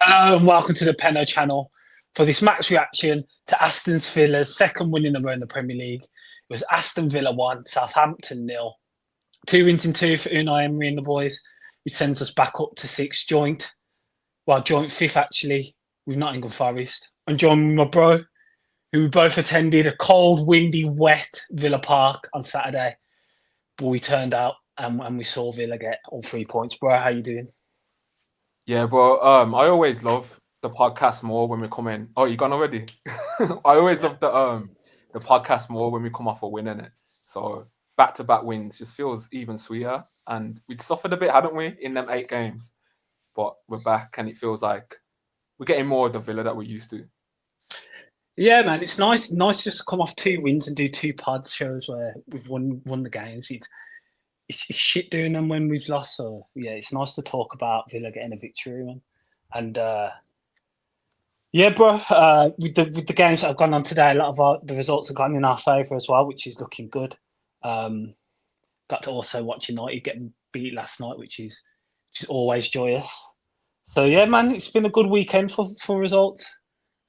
Hello and welcome to the Penno Channel for this match reaction to Aston Villa's second win in a row in the Premier League. It was Aston Villa 1, Southampton 0. 2 wins in two for Unai Emery and the boys, which sends us back up to sixth joint fifth actually, with Nottingham Forest. I'm joined with my bro, who we both attended a cold, windy, wet Villa Park on Saturday. But we turned out and we saw Villa get all 3 points. Bro, how you doing? Yeah, bro. I always love the podcast more when we come in. Oh, you gone already? I always love the podcast more when we come off a win in it. So back-to-back wins just feels even sweeter. And we'd suffered a bit, hadn't we, in them 8 games? But we're back, and it feels like we're getting more of the Villa that we're used to. Yeah, man, it's nice just to come off 2 wins and do 2 pod shows where we've won the games. It's shit doing them when we've lost. So yeah, it's nice to talk about Villa getting a victory, man. And yeah, bro, with the games that have gone on today, a lot of the results have gone in our favour as well, which is looking good. Got to also watch United getting beat last night, which is always joyous. So yeah, man, it's been a good weekend for results.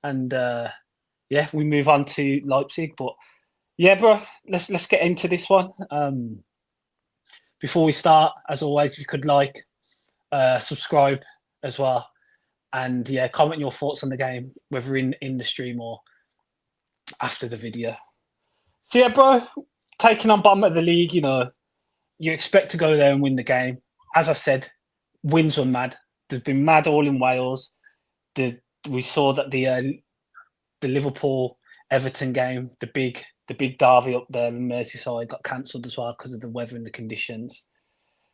And yeah, we move on to Leipzig. But yeah, bro, let's get into this one. Before we start, as always, if you could subscribe as well, and yeah, comment your thoughts on the game, whether in the stream or after the video. So yeah, bro, taking on bottom of the league, you expect to go there and win the game. As I said, wins were mad. There's been mad all in Wales. We saw that the Liverpool Everton game, the big derby up there in Merseyside, got cancelled as well because of the weather and the conditions.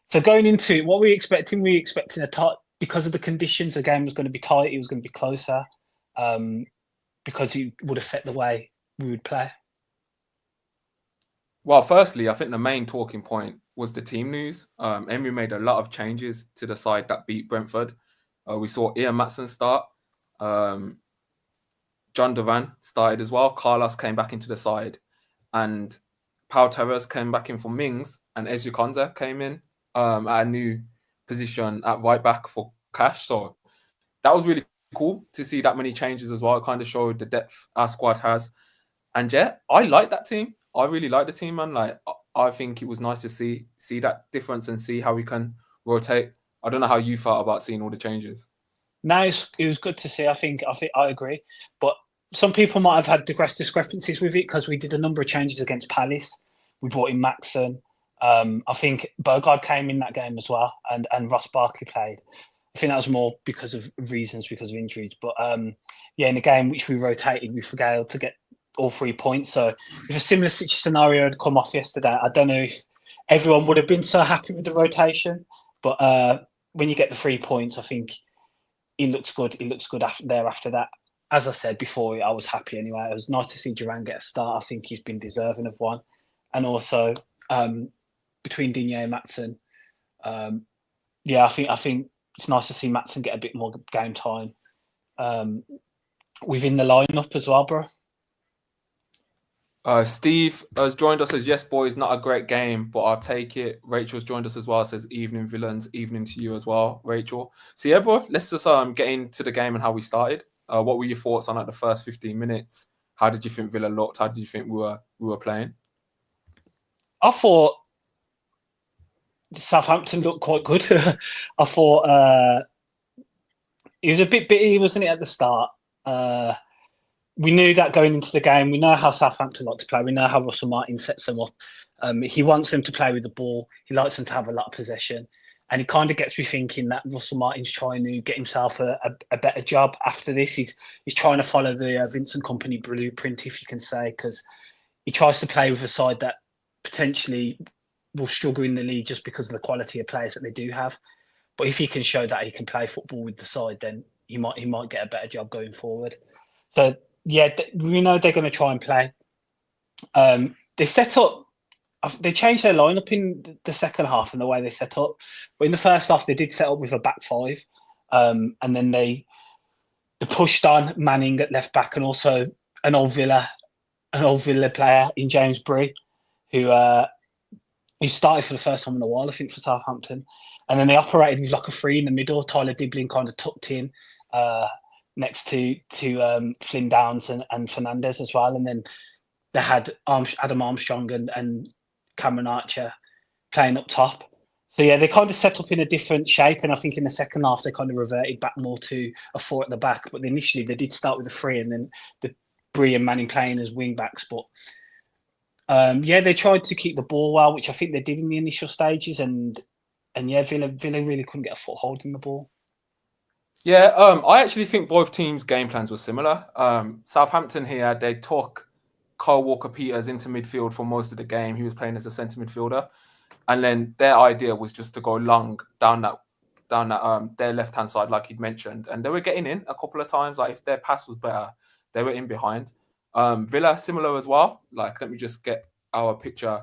So going into it, what were we expecting? We were expecting a tight, because of the conditions, the game was going to be tight. It was going to be closer, because it would affect the way we would play. Well, firstly, I think the main talking point was the team news. Emery made a lot of changes to the side that beat Brentford. We saw Ian Maatsen start. Jhon Duran started as well. Carlos came back into the side, and Pau Torres came back in for Mings, and Ezri Konsa came in at a new position at right back for Cash. So that was really cool to see that many changes as well. It kind of showed the depth our squad has. And yeah, I like that team. I really like the team, man. Like, I think it was nice to see that difference and see how we can rotate. I don't know how you felt about seeing all the changes. No, it was good to see. I think I agree, but some people might have had discrepancies with it because we did a number of changes against Palace. We brought in Maxson. I think Bogard came in that game as well, and Ross Barkley played. I think that was more because of injuries. But yeah, in the game which we rotated, we failed to get all 3 points. So if a similar scenario had come off yesterday, I don't know if everyone would have been so happy with the rotation. But when you get the 3 points, I think it looks good. It looks good after that. As I said before, I was happy anyway. It was nice to see Duran get a start. I think he's been deserving of one. And also, between Digne and Maatsen, yeah, I think it's nice to see Maatsen get a bit more game time within the lineup as well, bro. Steve has joined us, says, yes, boys, not a great game, but I'll take it. Rachel's joined us as well, says, evening villains, evening to you as well, Rachel. So yeah, bro, let's just get into the game and how we started. What were your thoughts on the first 15 minutes? How did you think Villa looked? How did you think we were playing? I thought Southampton looked quite good. I thought it was a bit bitty, wasn't it, at the start? We knew that going into the game. We know how Southampton like to play. We know how Russell Martin sets them up. He wants them to play with the ball. He likes them to have a lot of possession. And it kind of gets me thinking that Russell Martin's trying to get himself a better job after this. He's trying to follow the Vincent Kompany blueprint, if you can say, because he tries to play with a side that potentially will struggle in the league just because of the quality of players that they do have. But if he can show that he can play football with the side, then he might get a better job going forward. So yeah, we know they're going to try and play. They changed their lineup in the second half and the way they set up. But in the first half, they did set up with a back 5. And then they pushed on Manning at left back, and also an old Villa player in James Bree, who started for the first time in a while, I think, for Southampton. And then they operated with like a 3 in the middle. Tyler Diblin kind of tucked in, next to Flynn Downs and Fernandez as well. And then they had Adam Armstrong and Cameron Archer playing up top. So yeah, they kind of set up in a different shape, and I think in the second half they kind of reverted back more to a 4 at the back. But initially they did start with a 3, and then the Bree and Manning playing as wing backs. But yeah, they tried to keep the ball well, which I think they did in the initial stages, and yeah, Villa really couldn't get a foothold in the ball. Yeah, I actually think both teams' game plans were similar. Southampton here, they took Kyle Walker-Peters into midfield for most of the game. He was playing as a centre midfielder. And then their idea was just to go long down that their left hand side, like you'd mentioned, and they were getting in a couple of times. Like if their pass was better, they were in behind. Villa similar as well. Like let me just get our picture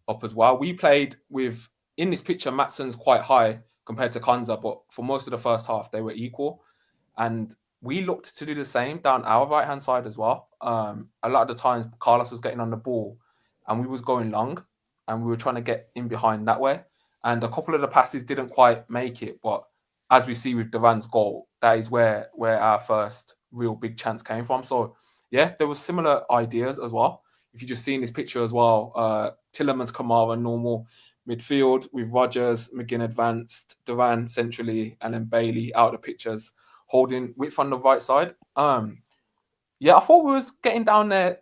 up as well. We played with in this picture. Matson's quite high compared to Konza, but for most of the first half they were equal, and we looked to do the same down our right hand side as well. A lot of the times Carlos was getting on the ball, and we was going long. And we were trying to get in behind that way. And a couple of the passes didn't quite make it. But as we see with Duran's goal, that is where our first real big chance came from. So, yeah, there was similar ideas as well. If you just see in this picture as well, Tillemans, Kamara, normal midfield with Rodgers, McGinn advanced, Duran centrally, and then Bailey out of the pictures, holding width on the right side. Yeah, I thought we was getting down their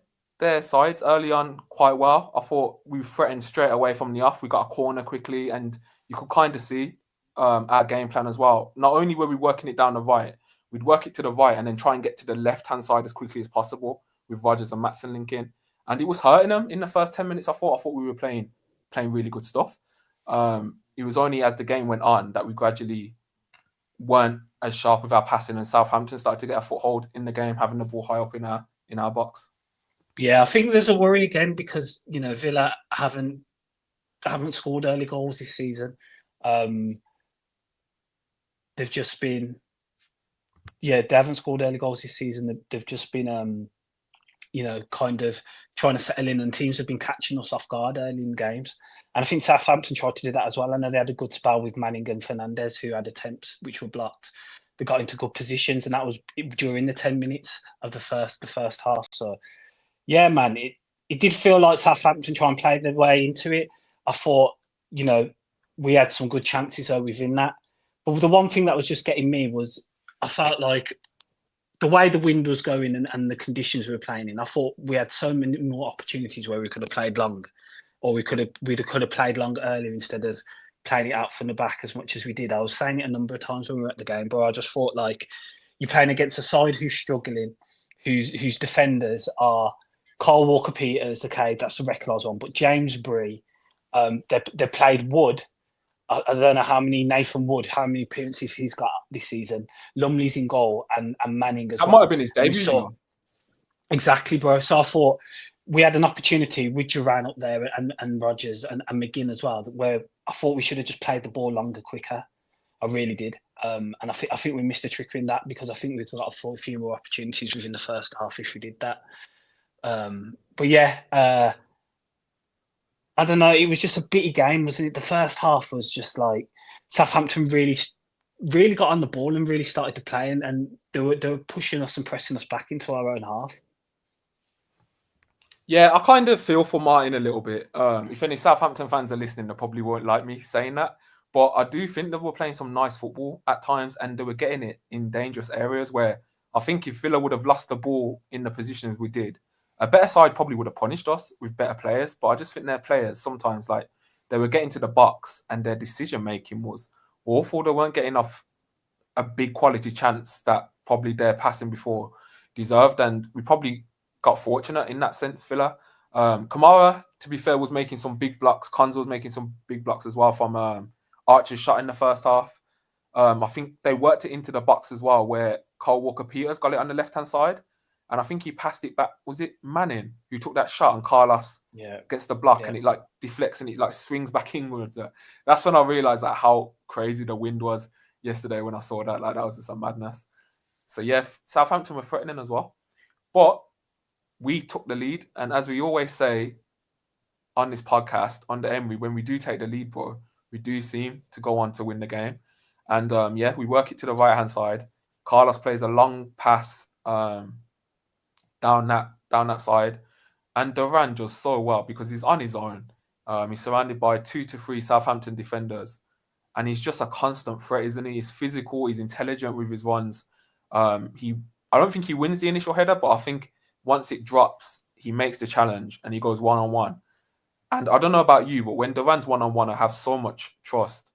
sides early on quite well. I thought we threatened straight away from the off. We got a corner quickly, and you could kind of see our game plan as well. Not only were we working it down the right, we'd work it to the right and then try and get to the left-hand side as quickly as possible with Rodgers and Maatsen linking. And it was hurting them in the first 10 minutes. I thought we were playing really good stuff. It was only as the game went on that we gradually weren't as sharp with our passing, and Southampton started to get a foothold in the game, having the ball high up in our box. Yeah, I think there's a worry again because Villa haven't scored early goals this season. They've just been, they haven't scored early goals this season. They've just been, kind of trying to settle in, and teams have been catching us off guard early in games. And I think Southampton tried to do that as well. I know they had a good spell with Manning and Fernandez, who had attempts which were blocked. They got into good positions, and that was during the 10 minutes of the first half. So. Yeah, man, it did feel like Southampton trying to play their way into it. I thought, we had some good chances within that. But the one thing that was just getting me was I felt like the way the wind was going and the conditions we were playing in, I thought we had so many more opportunities where we could have played long, or we could have played long earlier instead of playing it out from the back as much as we did. I was saying it a number of times when we were at the game, but I just thought like you're playing against a side who's struggling, whose defenders are Kyle Walker-Peters, okay, that's a recognised one. But James Bree, they played Wood. I don't know how many appearances he's got this season. Lumley's in goal and Manning as well. That might have been his debut. Exactly, bro. So I thought we had an opportunity with Duran up there and Rodgers and McGinn as well, where I thought we should have just played the ball longer, quicker. I really did. And I think we missed a trick in that because I think we got a few more opportunities within the first half if we did that. But yeah, I don't know. It was just a bitty game, wasn't it? The first half was just like Southampton really got on the ball and really started to play, and they were pushing us and pressing us back into our own half. Yeah, I kind of feel for Martin a little bit. If any Southampton fans are listening, they probably won't like me saying that, but I do think they were playing some nice football at times, and they were getting it in dangerous areas where I think if Villa would have lost the ball in the positions we did, a better side probably would have punished us with better players, but I just think their players sometimes, like, they were getting to the box and their decision-making was awful. They weren't getting off a big quality chance that probably their passing before deserved, and we probably got fortunate in that sense, Villa. Kamara, to be fair, was making some big blocks. Konza was making some big blocks as well from Archer's shot in the first half. I think they worked it into the box as well, where Kyle Walker-Peters got it on the left-hand side. And I think he passed it back. Was it Manning who took that shot and Carlos gets the block and it like deflects and it like swings back inwards? That's when I realized like how crazy the wind was yesterday when I saw that. Like that was just a madness. So yeah, Southampton were threatening as well. But we took the lead. And as we always say on this podcast, on the Emery, when we do take the lead, bro, we do seem to go on to win the game. And we work it to the right-hand side. Carlos plays a long pass down that side, and Duran does so well because he's on his own. He's surrounded by 2 to 3 Southampton defenders, and he's just a constant threat, isn't he? He's physical, he's intelligent with his runs. I don't think he wins the initial header, but I think once it drops, he makes the challenge and he goes one-on-one. And I don't know about you, but when Duran's one-on-one, I have so much trust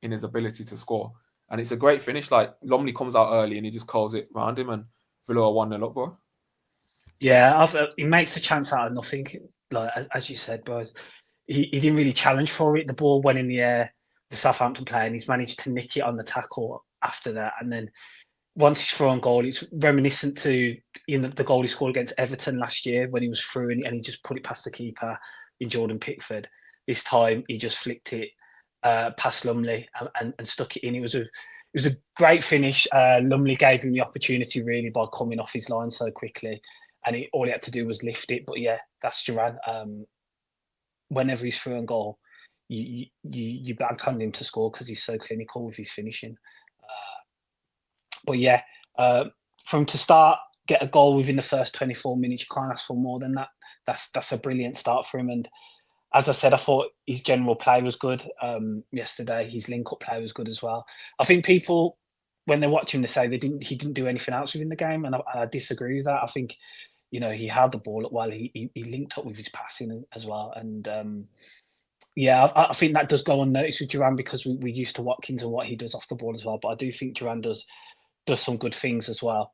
in his ability to score. And it's a great finish. Like, Lumley comes out early and he just calls it round him, and Villa are 1-0 up, bro. Yeah, he makes a chance out of nothing. Like as you said, bro, he didn't really challenge for it. The ball went in the air, the Southampton player, and he's managed to nick it on the tackle after that. And then once he's thrown goal, it's reminiscent to the goal he scored against Everton last year when he was through and he just put it past the keeper in Jordan Pickford. This time he just flicked it past Lumley and stuck it in. It was a great finish. Lumley gave him the opportunity really by coming off his line so quickly, and all he had to do was lift it. But yeah, that's Duran. Whenever he's through on goal, you bank on him to score because he's so clinical with his finishing. But yeah, from to start, get a goal within the first 24 minutes, you can't ask for more than that. That's a brilliant start for him. And as I said, I thought his general play was good yesterday. His link-up play was good as well. I think people, when they watch him, they say he didn't do anything else within the game, and I disagree with that. I think, he held the ball up well. He linked up with his passing as well. And yeah, I think that does go unnoticed with Duran because we're used to Watkins and what he does off the ball as well. But I do think Duran does some good things as well.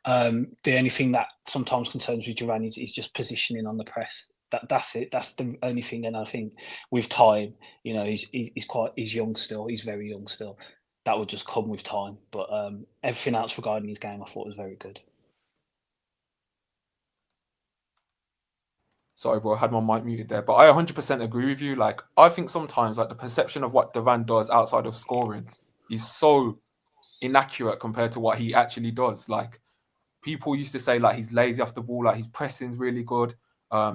The only thing that sometimes concerns with Duran is just positioning on the press. That's it. That's the only thing. And I think with time, he's young still. He's very young still. That would just come with time. But everything else regarding his game, I thought was very good. Sorry, bro, I had my mic muted there. But I 100% agree with you. Like, I think sometimes, like, the perception of what Duran does outside of scoring is so inaccurate compared to what he actually does. Like, people used to say, like, he's lazy off the ball, like, his pressing's really good.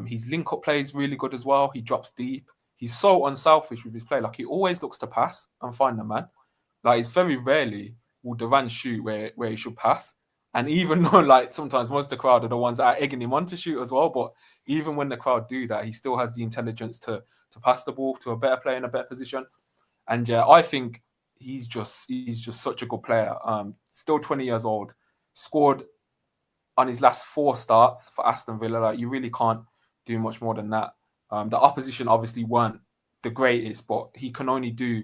His link-up play is really good as well. He drops deep. He's so unselfish with his play. Like, he always looks to pass and find the man. Like, it's very rarely will Duran shoot where he should pass. And even though, like, sometimes most of the crowd are the ones that are egging him on to shoot as well, but even when the crowd do that, he still has the intelligence to pass the ball to a better player in a better position. And yeah, I think he's just such a good player. Still 20 years old, scored on his last 4 starts for Aston Villa. Like, you really can't do much more than that. The opposition obviously weren't the greatest, but he can only do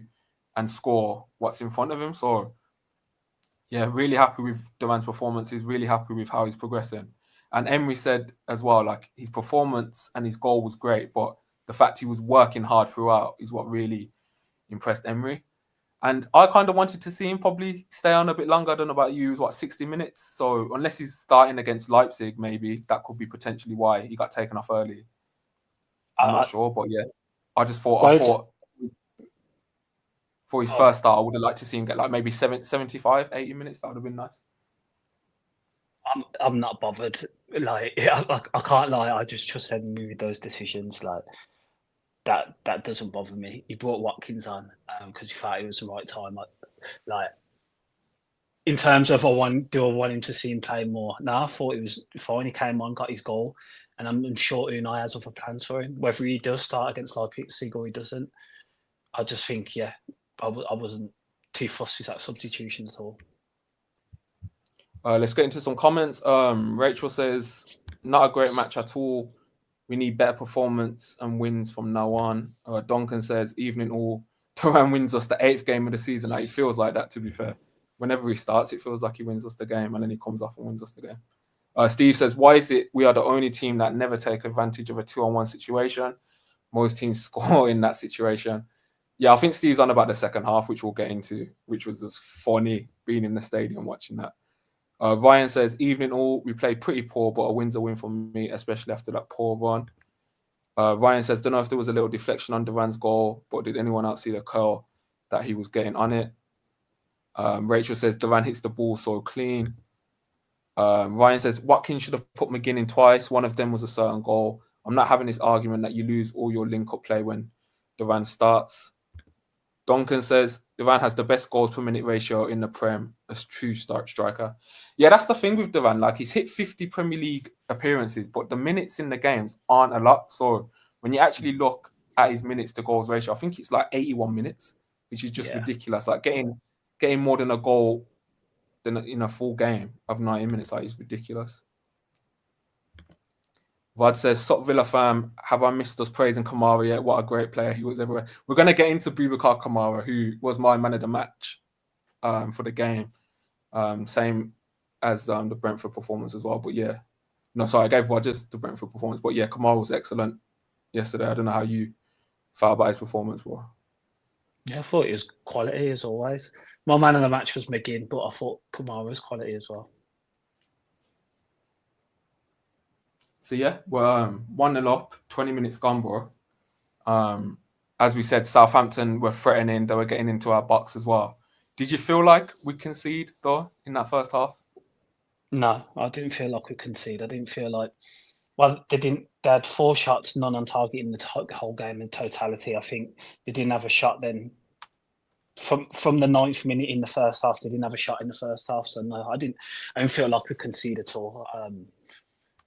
and score what's in front of him. So yeah, really happy with Duran's performance. He's really happy with how he's progressing. And Emery said as well, like, his performance and his goal was great, but the fact he was working hard throughout is what really impressed Emery. And I kind of wanted to see him probably stay on a bit longer. I don't know about you. It was 60 minutes? So unless he's starting against Leipzig, maybe that could be potentially why he got taken off early. I'm not sure, but yeah, I just thought for his first start, I would have liked to see him get like maybe 75, 80 minutes. That would have been nice. I'm not bothered. Like, I can't lie. I just trust him with those decisions. Like, that doesn't bother me. He brought Watkins on because he thought it was the right time. Like, in terms of do I want him to see him play more? No, I thought it was fine. He came on, got his goal, and I'm sure Unai has other plans for him. Whether he does start against Leipzig or he doesn't, I just think, yeah, I wasn't too fussed with that substitution at all. Let's get into some comments. Rachel says, not a great match at all. We need better performance and wins from now on. Duncan says, evening all, Duran wins us the 8th game of the season. Like, it feels like that, to be fair. Whenever he starts, it feels like he wins us the game, and then he comes off and wins us the game. Steve says, why is it we are the only team that never take advantage of a 2-on-1 situation? Most teams score in that situation. Yeah, I think Steve's on about the second half, which we'll get into, which was just funny being in the stadium watching that. Ryan says, evening all, we played pretty poor, but a win's a win for me, especially after that poor run. Ryan says, don't know if there was a little deflection on Duran's goal, but did anyone else see the curl that he was getting on it? Rachel says, Duran hits the ball so clean. Ryan says, Watkins should have put McGinn in twice. One of them was a certain goal. I'm not having this argument that you lose all your link-up play when Duran starts. Duncan says, Duran has the best goals per minute ratio in the Prem as true striker. Yeah, that's the thing with Duran. Like, he's hit 50 Premier League appearances, but the minutes in the games aren't a lot. So when you actually look at his minutes to goals ratio, I think it's like 81 minutes, which is just ridiculous. Like, getting more than a goal than in a full game of 90 minutes, like, is ridiculous. Vod says, Sot Villa fam, have I missed us praising Kamara yet? What a great player. He was everywhere. We're going to get into Boubacar Kamara, who was my man of the match for the game. Same as the Brentford performance as well. But yeah, no, sorry, I gave Rodgers the Brentford performance. But yeah, Kamara was excellent yesterday. I don't know how you felt about his performance. But yeah, I thought it was quality as always. My man of the match was McGinn, but I thought Kamara was quality as well. So yeah, we're 1-0 up, 20 minutes gone, bro. As we said, Southampton were threatening. They were getting into our box as well. Did you feel like we conceded, though, in that first half? No, I didn't feel like we conceded. I didn't feel like... Well, they didn't. They had 4 shots, none on target in the whole game in totality. I think they didn't have a shot then. From the 9th minute in the first half, they didn't have a shot in the first half. So no, I didn't feel like we conceded at all.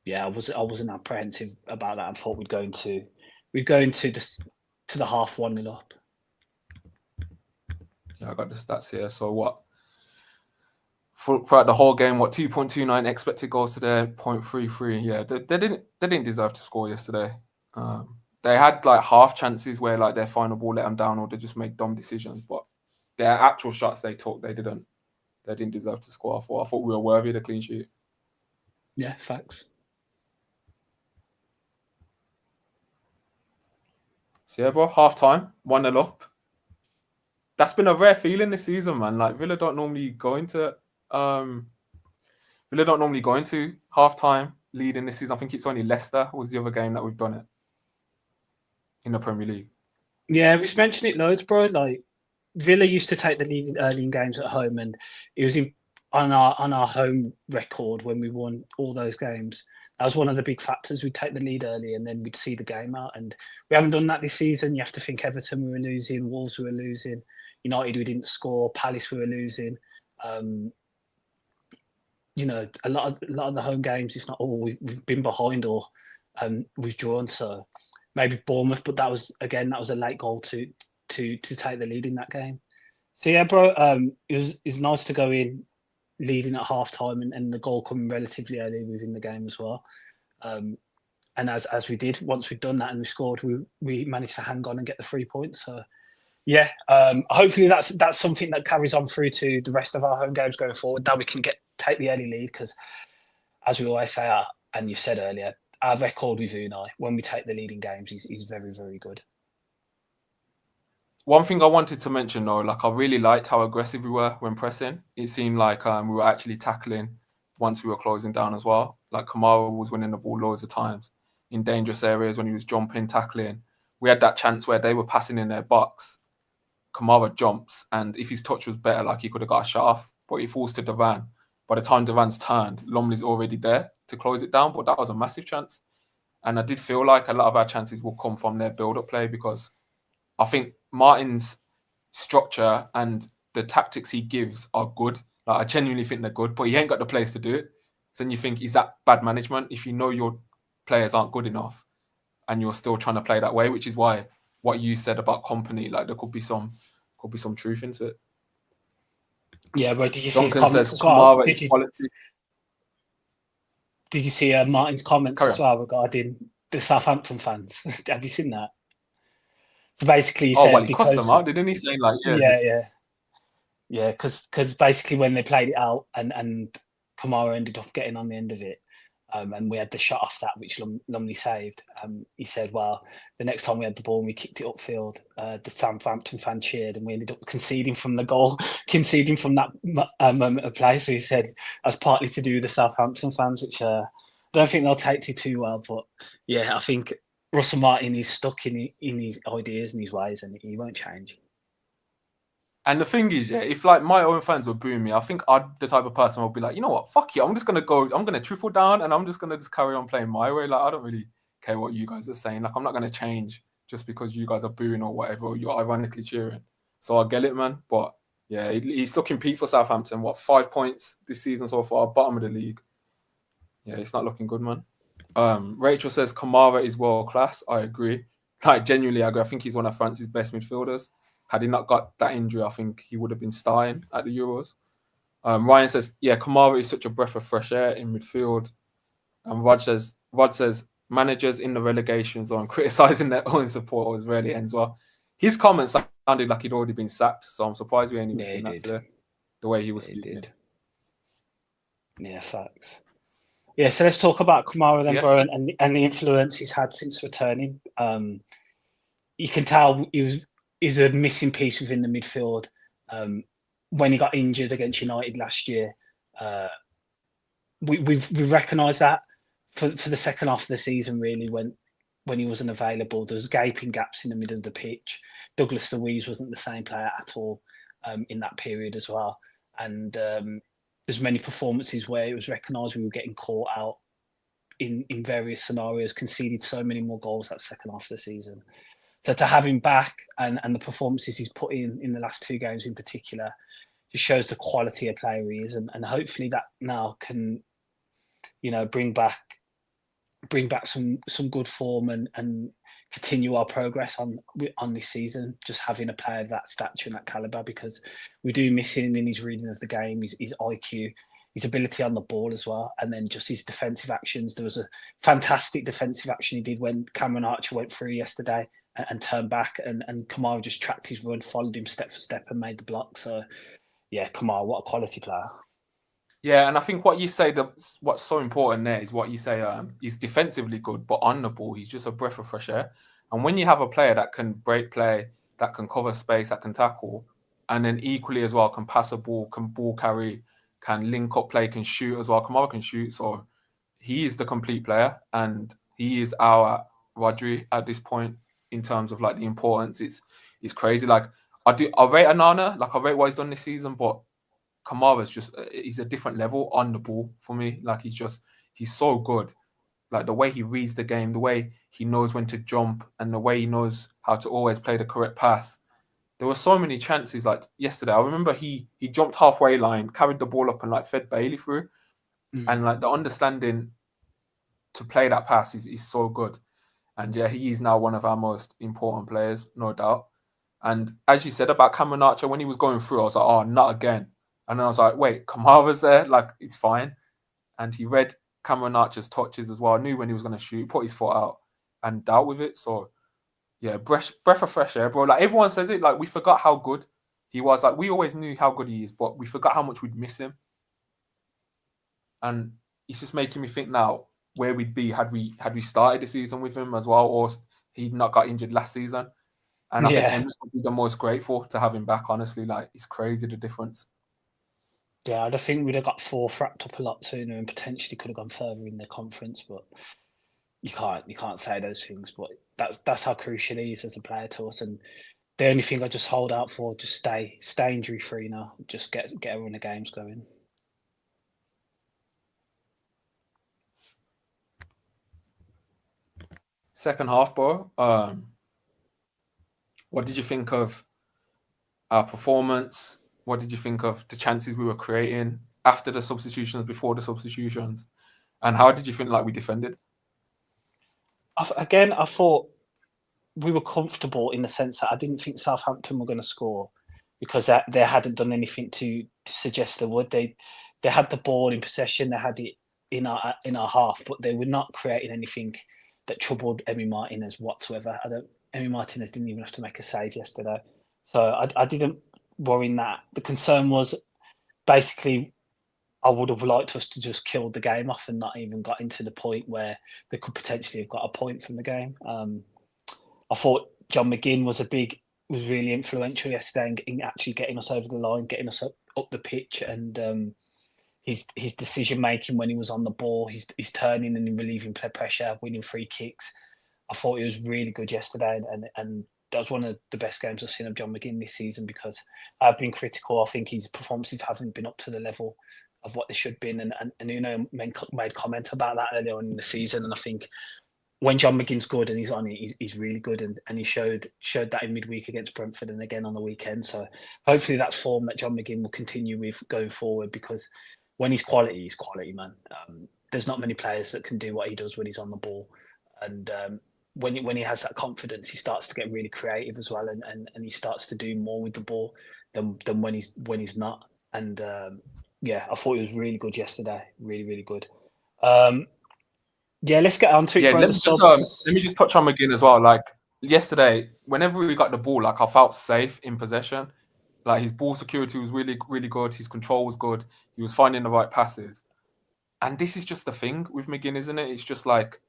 Yeah, I wasn't apprehensive about that. I thought we'd go into the half 1-0 up. Yeah, I got the stats here. So what? Throughout the whole game, 2.29 expected goals today, 0.33. Yeah, they didn't deserve to score yesterday. They had like half chances where like their final ball let them down, or they just made dumb decisions. But their actual shots they took, they didn't deserve to score. I thought we were worthy of the clean sheet. Yeah, facts. So yeah, bro, half time, 1-0 up. That's been a rare feeling this season, man. Like, Villa don't normally go into half time leading this season. I think it's only Leicester was the other game that we've done it in the Premier League. Yeah, we've mentioned it loads, bro. Like, Villa used to take the lead early in games at home, and it was on our home record when we won all those games. That was one of the big factors. We'd take the lead early and then we'd see the game out. And we haven't done that this season. You have to think Everton, we were losing. Wolves, we were losing. United, we didn't score. Palace, we were losing. You know, a lot of the home games, if not all, we've been behind or we've drawn. So maybe Bournemouth, but that was a late goal to take the lead in that game. So yeah, bro, it was nice to go in leading at half time and the goal coming relatively early within the game as well. And as we did, once we'd done that and we scored, we managed to hang on and get the 3 points. So yeah, hopefully that's something that carries on through to the rest of our home games going forward. Now we can take the early lead because, as we always say, and you said earlier, our record with Unai when we take the lead in games is very, very good. One thing I wanted to mention, though, like, I really liked how aggressive we were when pressing. It seemed like we were actually tackling once we were closing down as well. Like, Kamara was winning the ball loads of times in dangerous areas when he was jumping, tackling. We had that chance where they were passing in their box. Kamara jumps, and if his touch was better, like, he could have got a shot off, but he falls to Duran. By the time Duran's turned, Lumley's already there to close it down, but that was a massive chance. And I did feel like a lot of our chances will come from their build-up play because I think Martin's structure and the tactics he gives are good. Like, I genuinely think they're good, but he ain't got the players to do it. So then you think, is that bad management if you know your players aren't good enough and you're still trying to play that way? Which is why what you said about Company, like, there could be some truth into it. Yeah, but did you see Duncan his comments says, as well? Did you see Martin's comments as well regarding the Southampton fans? Have you seen that? So basically, he said he cussed them out, didn't he? Saying like, yeah, because basically when they played it out and Kamara ended up getting on the end of it, and we had the shot off that which Lumley saved. He said, well, the next time we had the ball and we kicked it upfield, the Southampton fan cheered and we ended up conceding from the goal, conceding from that moment of play. So he said that's partly to do with the Southampton fans, which I don't think they'll take to too well. But yeah, I think Russell Martin is stuck in his ideas and his ways, and he won't change. And the thing is, yeah, if like my own fans were booing me, I think I'd the type of person who'd be like, you know what, fuck you, I'm gonna triple down and I'm just gonna carry on playing my way. Like, I don't really care what you guys are saying. Like, I'm not gonna change just because you guys are booing or whatever, or you're ironically cheering. So I get it, man. But yeah, he's looking peak for Southampton. What, 5 points this season so far, bottom of the league. Yeah, it's not looking good, man. Rachel says Kamara is world class. I agree. Like, genuinely, I agree. I think he's one of France's best midfielders. Had he not got that injury, I think he would have been starting at the Euros. Ryan says, yeah, Kamara is such a breath of fresh air in midfield. And Rod says, managers in the relegation zone criticising their own supporters rarely ends well. His comments sounded like he'd already been sacked, so I'm surprised we ain't even seen that today. The way he was speaking. Yeah, facts. Yeah, so let's talk about Kamara then, bro, and the influence he's had since returning. You can tell he's a missing piece within the midfield. When he got injured against United last year, we've recognised that for the second half of the season, really, when he wasn't available. There was gaping gaps in the middle of the pitch. Douglas Luiz wasn't the same player at all in that period as well. And there's many performances where it was recognised we were getting caught out in various scenarios, conceded so many more goals that second half of the season. So to have him back and the performances he's put in the last 2 games in particular just shows the quality of player he is, and hopefully that now can, bring back some good form and continue our progress on this season. Just having a player of that stature and that caliber, because we do miss him in his reading of the game, his IQ, his ability on the ball as well, and then just his defensive actions. There was a fantastic defensive action he did when Cameron Archer went through yesterday and turned back, and Kamara just tracked his run, followed him step for step, and made the block. So yeah, Kamara, what a quality player. Yeah, and I think what you say, what's so important there is what you say, he's defensively good, but on the ball, he's just a breath of fresh air. And when you have a player that can break play, that can cover space, that can tackle, and then equally as well can pass a ball, can ball carry, can link up play, can shoot as well. Kamara can shoot, so he is the complete player, and he is our Rodri at this point in terms of like the importance. It's crazy. Like I rate Anana, like I rate what he's done this season, but Kamara's just, he's a different level on the ball for me. Like he's so good. Like the way he reads the game, the way he knows when to jump, and the way he knows how to always play the correct pass. There were so many chances. Like yesterday, I remember he jumped halfway line, carried the ball up, and like fed Bailey through. And like the understanding to play that pass is so good. And yeah, he is now one of our most important players, no doubt. And as you said about Cameron Archer, when he was going through, I was like, oh, not again. And then I was like, wait, Kamara's there? Like, it's fine. And he read Cameron Archer's touches as well. I knew when he was going to shoot, put his foot out and dealt with it. So, yeah, breath of fresh air, bro. Like, everyone says it. Like, we forgot how good he was. Like, we always knew how good he is, but we forgot how much we'd miss him. And it's just making me think now where we'd be had we started the season with him as well, or he'd not got injured last season. And I think Emerson would be the most grateful to have him back, honestly. Like, it's crazy the difference. Yeah, I think we'd have got 4th wrapped up a lot sooner and potentially could have gone further in the conference, but you can't say those things. But that's how crucial he is as a player to us. And the only thing I just hold out for, just stay injury free now. Just get a run of games going. Second half, bro. What did you think of our performance? What did you think of the chances we were creating after the substitutions, before the substitutions? And how did you think like we defended? I thought we were comfortable in the sense that I didn't think Southampton were going to score because they hadn't done anything to suggest they would. They had the ball in possession, they had it in our half, but they were not creating anything that troubled Emi Martinez whatsoever. Emi Martinez didn't even have to make a save yesterday. So I didn't worry in that. The concern was basically I would have liked us to just kill the game off and not even got into the point where they could potentially have got a point from the game. I thought John McGinn was really influential yesterday in actually getting us over the line, getting us up the pitch, and his decision making when he was on the ball, his turning and relieving pressure, winning free kicks. I thought he was really good yesterday, and that was one of the best games I've seen of John McGinn this season because I've been critical. I think his performances haven't been up to the level of what they should have been, and made comment about that earlier on in the season, and I think when John McGinn's good and he's on it, he's really good, and he showed that in midweek against Brentford and again on the weekend. So hopefully that's form that John McGinn will continue with going forward, because when he's quality, man. There's not many players that can do what he does when he's on the ball, and when he has that confidence, he starts to get really creative as well, and he starts to do more with the ball than when he's not. And yeah, I thought he was really good yesterday, really good. Yeah, let's get on to it, bro. Let me just touch on McGinn as well. Like yesterday, whenever we got the ball, like I felt safe in possession. Like his ball security was really good. His control was good. He was finding the right passes. And this is just the thing with McGinn, isn't it? It's just like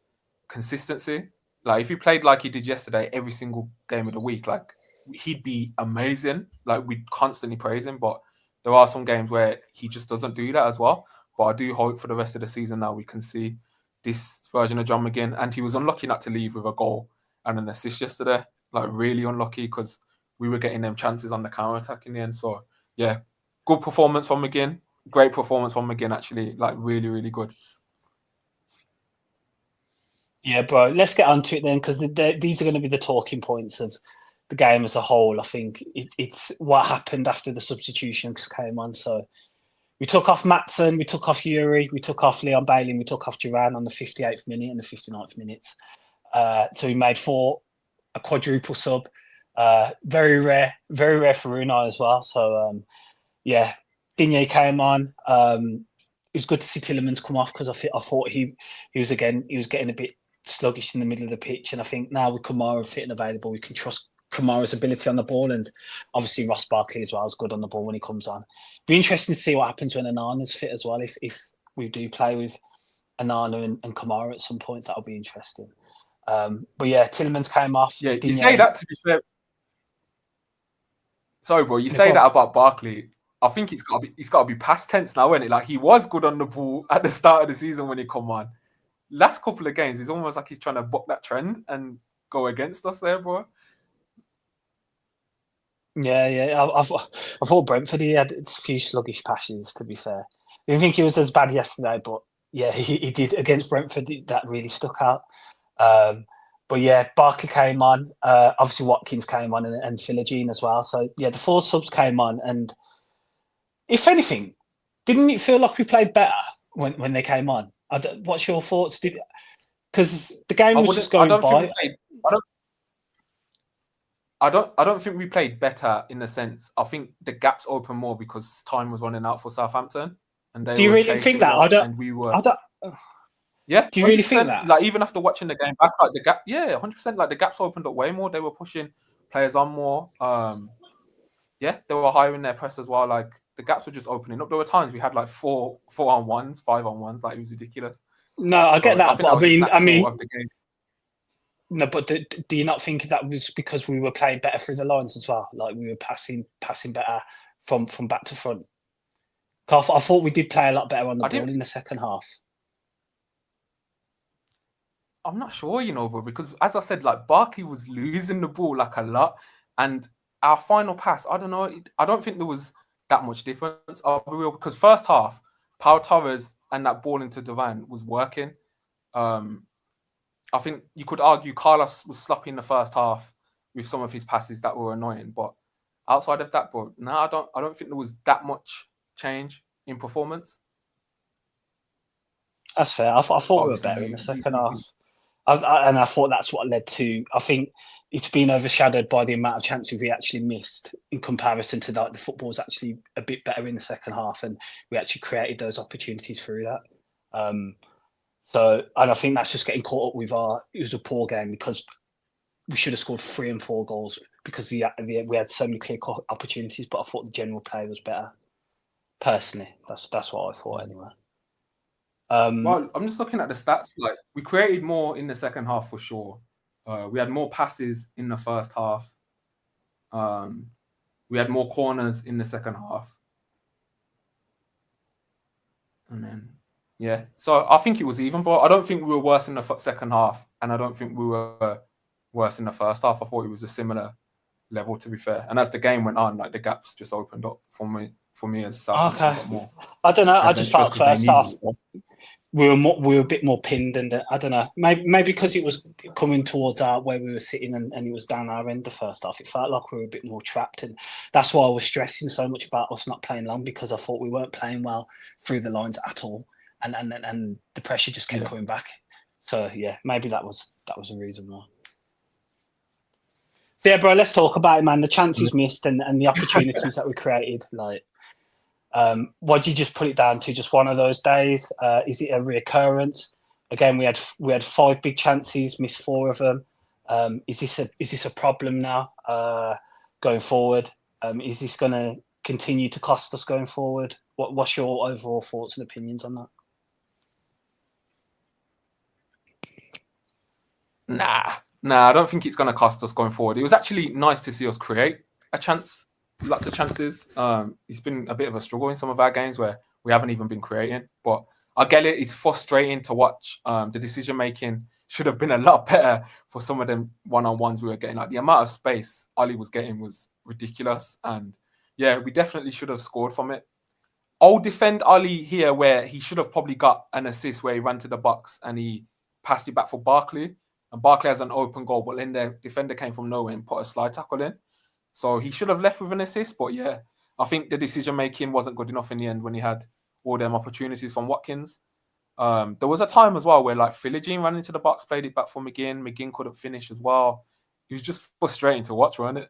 consistency. Like if he played like he did yesterday, every single game of the week, like he'd be amazing. Like we'd constantly praise him, but there are some games where he just doesn't do that as well. But I do hope for the rest of the season now we can see this version of John McGinn. And he was unlucky not to leave with a goal and an assist yesterday. Like really unlucky, because we were getting them chances on the counter-attack in the end. So yeah, good performance from McGinn. Great performance from McGinn, actually. Like really good. Yeah, bro. Let's get on to it then, because these are going to be the talking points of the game as a whole. I think it's what happened after the substitutions came on. So we took off Maatsen, we took off Yuri, we took off Leon Bailey, and we took off Duran on the 58th minute and the 59th minute. So we made a quadruple sub. Very rare for Unai as well. So yeah, Digne came on. It was good to see Tielemans come off, because I thought he was getting a bit sluggish in the middle of the pitch, and I think now with Kamara fit and available, we can trust Kamara's ability on the ball, and obviously Ross Barkley as well is good on the ball when he comes on. Be interesting to see what happens when Anana's fit as well. If we do play with Anana and Kamara at some points, that'll be interesting. But yeah, Tielemans came off. Yeah, you say that, to be fair. Sorry, bro. You say that about Barkley. I think it's got to be past tense now, isn't it? Like he was good on the ball at the start of the season when he come on. Last couple of games, it's almost like he's trying to buck that trend and go against us there, bro. Yeah. I thought Brentford, he had a few sluggish passes, to be fair. I didn't think he was as bad yesterday, but yeah, he did against Brentford. That really stuck out. But yeah, Barkley came on. Obviously, Watkins came on, and Philogene as well. So yeah, the 4 subs came on, and if anything, didn't it feel like we played better when they came on? What's your thoughts? Because the game was just going by. I don't think we played better in the sense. I think the gaps open more because time was running out for Southampton, and they. Do you really think that? Yeah. Do you really think that? Like even after watching the game back, like the gap, 100%. Like the gaps opened up way more. They were pushing players on more. They were higher in their press as well. Like the gaps were just opening up. There were times we had like 4-on-1s, 5-on-1s. Like it was ridiculous. No, I get that, but I mean, no, but do you not think that was because we were playing better through the lines as well? Like we were passing better from back to front. I thought we did play a lot better on the ball in the second half. I'm not sure, bro, because as I said, like Barkley was losing the ball like a lot, and our final pass, I don't know, I don't think there was that much difference. I'll be real, because first half, Pau Torres and that ball into Duran was working. I think you could argue Carlos was sloppy in the first half with some of his passes that were annoying, but outside of that, bro, no, I don't think there was that much change in performance. That's fair. I thought we were better in the second half. I thought that's what led to. I think it's been overshadowed by the amount of chances we actually missed in comparison to that. The football was actually a bit better in the second half, and we actually created those opportunities through that. And I think that's just getting caught up with it was a poor game, because we should have scored 3 and 4 goals because we had so many clear opportunities. But I thought the general play was better. Personally, that's what I thought anyway. Well, I'm just looking at the stats. Like we created more in the second half for sure. We had more passes in the first half. We had more corners in the second half. And then, so I think it was even, but I don't think we were worse in the second half, and I don't think we were worse in the first half. I thought it was a similar level, to be fair. And as the game went on, like the gaps just opened up for me as Southampton got more. I don't know. I just felt first half. we were a bit more pinned, and I don't know, maybe because it was coming towards where we were sitting, and it was down our end the first half. It felt like we were a bit more trapped, and that's why I was stressing so much about us not playing long, because I thought we weren't playing well through the lines at all, and the pressure just kept coming back. So yeah, maybe that was a reason why. So yeah, bro, let's talk about it, man. The chances missed and the opportunities that we created. Like, what do you just put it down to? Just one of those days? Is it a reoccurrence? Again, we had 5 big chances, missed 4 of them. Is this a problem now going forward? Is this going to continue to cost us going forward? What's your overall thoughts and opinions on that? Nah, I don't think it's going to cost us going forward. It was actually nice to see us create lots of chances. It's been a bit of a struggle in some of our games where we haven't even been creating. But I get it. It's frustrating to watch. The decision making should have been a lot better for some of them one-on-ones we were getting. Like, the amount of space Ollie was getting was ridiculous. And yeah, we definitely should have scored from it. I'll defend Ollie here, where he should have probably got an assist where he ran to the box and he passed it back for Barkley. And Barkley has an open goal, but then the defender came from nowhere and put a slide tackle in. So he should have left with an assist. But yeah, I think the decision-making wasn't good enough in the end when he had all them opportunities from Watkins. There was a time as well where, like, Philogene ran into the box, played it back for McGinn. McGinn couldn't finish as well. It was just frustrating to watch, wasn't it?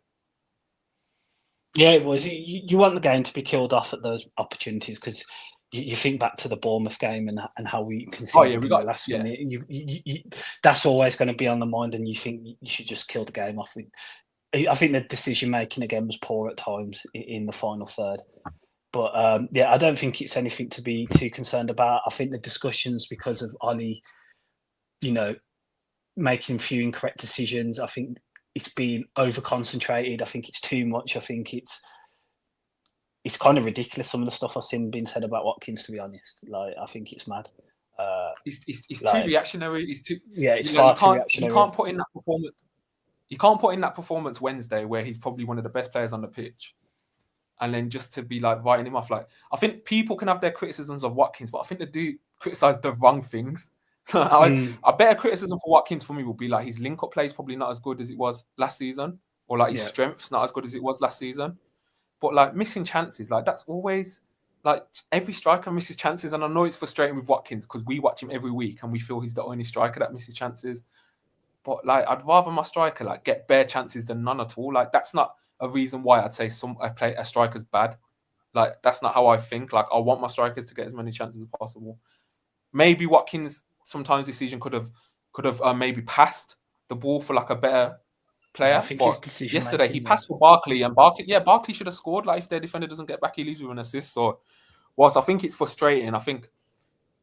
Yeah, it was. You want the game to be killed off at those opportunities, because you think back to the Bournemouth game and how we conceded in the last minute. That's always going to be on the mind, and you think you should just kill the game off. I think the decision making again was poor at times in the final third. But yeah, I don't think it's anything to be too concerned about. I think the discussions, because of Ollie, making a few incorrect decisions, I think it's been over concentrated. I think it's too much. I think it's kind of ridiculous, some of the stuff I've seen being said about Watkins, to be honest. Like, I think it's mad. It's too reactionary. It's far too reactionary. You can't put in that performance. You can't put in that performance Wednesday, where he's probably one of the best players on the pitch, and then just to be like writing him off. Like, I think people can have their criticisms of Watkins, but I think they do criticize the wrong things. A better criticism for Watkins for me would be like his link-up play is probably not as good as it was last season, or like his strength's not as good as it was last season. But like, missing chances, like, that's always, like, every striker misses chances, and I know it's frustrating with Watkins because we watch him every week and we feel he's the only striker that misses chances. But like, I'd rather my striker like get bare chances than none at all. Like, that's not a reason why I'd say a striker's bad. Like, that's not how I think. Like, I want my strikers to get as many chances as possible. Maybe Watkins sometimes this season could have maybe passed the ball for like a better player. I think his decision yesterday he passed for Barkley, and Barkley should have scored. Like, if their defender doesn't get back, he leaves with an assist. So whilst I think it's frustrating, I think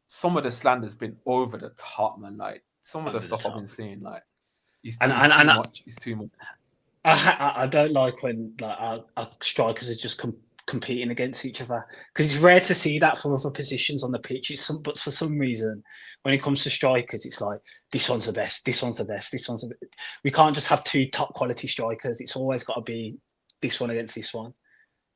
some of the slander's been over the top, man. Like, some of the stuff I've been seeing, like, it's too much. I don't like when like our strikers are just competing against each other, because it's rare to see that from other positions on the pitch. But for some reason, when it comes to strikers, it's like, this one's the best, this one's the best, this one's the best. We can't just have 2 top quality strikers. It's always got to be this one against this one.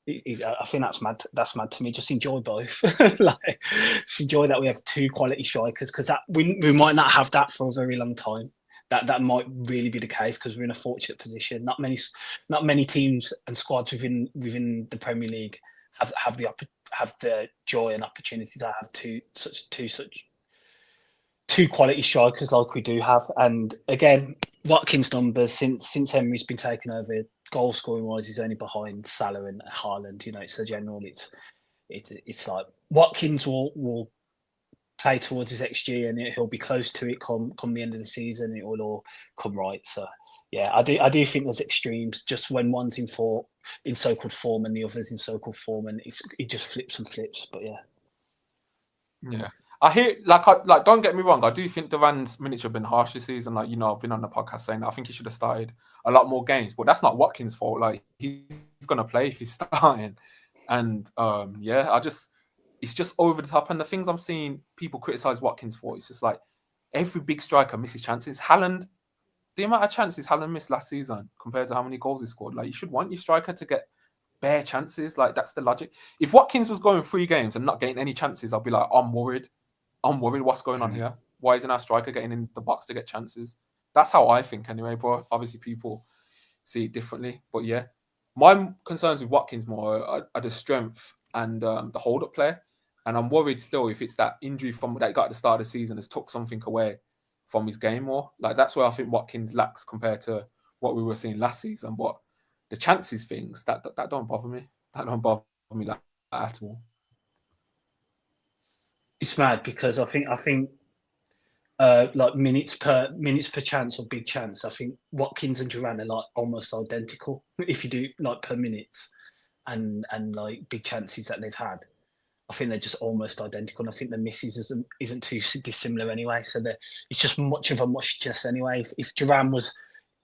I think that's mad. That's mad to me. Just enjoy both. Like, just enjoy that we have 2 quality strikers, because that we might not have that for a very long time. That might really be the case, because we're in a fortunate position. Not many teams and squads within the Premier League have the joy and opportunity to have two quality strikers like we do have. And again, Watkins' numbers since Emery's been taken over, goal scoring wise, he's only behind Salah and Haaland. So generally, it's like Watkins will play towards his XG, and he'll be close to it come the end of the season. It will all come right. So yeah, I do think there's extremes. Just when one's in so-called form and the other's in so-called form, and it just flips and flips. But yeah. I hear, don't get me wrong, I do think Duran's minutes have been harsh this season. Like, I've been on the podcast saying that I think he should have started a lot more games, but that's not Watkins' fault. Like, he's going to play if he's starting. And it's just over the top. And the things I'm seeing people criticize Watkins for, it's just like, every big striker misses chances. Haaland, the amount of chances Haaland missed last season compared to how many goals he scored, like, you should want your striker to get bare chances. Like, that's the logic. If Watkins was going 3 games and not getting any chances, I'd be like, I'm worried. I'm worried what's going on here. Why isn't our striker getting in the box to get chances? That's how I think anyway, bro. Obviously, people see it differently. But yeah, my concerns with Watkins more are the strength and the hold-up play. And I'm worried still if it's that injury from that he got at the start of the season has took something away from his game more. Like, that's where I think Watkins lacks compared to what we were seeing last season. But the chances things, that don't bother me. That don't bother me like at all. It's mad because I think like minutes per chance or big chance. I think Watkins and Duran are like almost identical if you do like per minutes and like big chances that they've had. I think they're just almost identical. And I think the misses isn't too dissimilar anyway. So it's just much of a muchness anyway. If Duran was